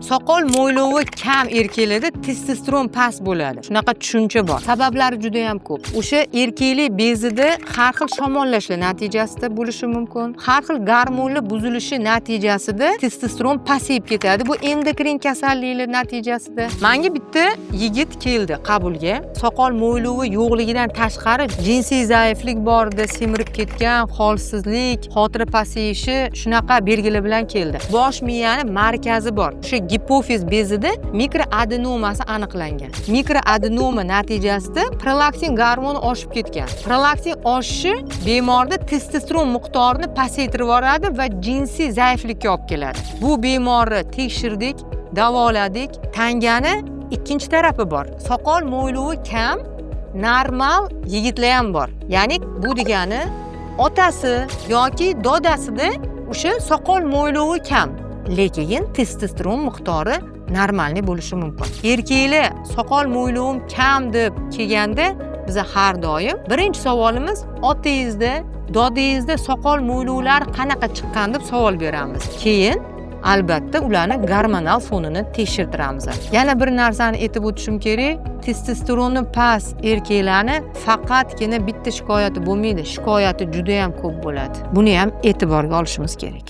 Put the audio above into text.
soqol mo'ylovi kam erkaklarda testosteron past bo'ladi. Shunaqa tushuncha bor. Sabablari juda ham ko'p. O'sha erkaklik bezida har xil shamollashlar natijasida bo'lishi mumkin. Har xil gormonlar buzilishi natijasida testosteron pasayib ketadi. Bu endokrin kasalliklar natijasida. Menga bitta yigit keldi qabulga. Soqol mo'ylovi yo'qligidan tashqari jinsiy zaiflik bor edi, semirib ketgan, holsizlik, xotira pasayishi shunaqa belgilar bilan keldi. Bosh miyani markazi bor. O'sha gipofiz bezida mikroadenomasi aniqlangan. Mikroadenoma natijasida prolaktin gormoni oshib ketgan. Prolaktin oshishi bemorda testosteron miqdorini pasaytirib yuboradi va jinsiy zaiflikka olib keladi. Bu bemorni tekshirdik, davoladik. Tangani ikkinchi tarafi bor. Soqol mo'ylovi kam, normal yigitlar ham bor. Ya'ni bu degani otasi yoki dodasida o'sha soqol mo'ylovi kam, lekin testosteron miqdori normalniy bo'lishi mumkin. Erkaklar soqol mo'ylovim kam deb kelganda biz har doim birinchi savolimiz otangizda, dodangizda soqol mo'ylovlar qanaqa chiqqan deb savol beramiz. Keyin albatta ularni gormonal fonini tekshirtiramiz. Yana bir narsani aytib o'tishim kerak, testosteroni past erkaklarni faqatgina bitta shikoyati bo'lmaydi, shikoyati juda ham ko'p bo'ladi. Buni ham e'tiborga olishimiz kerak.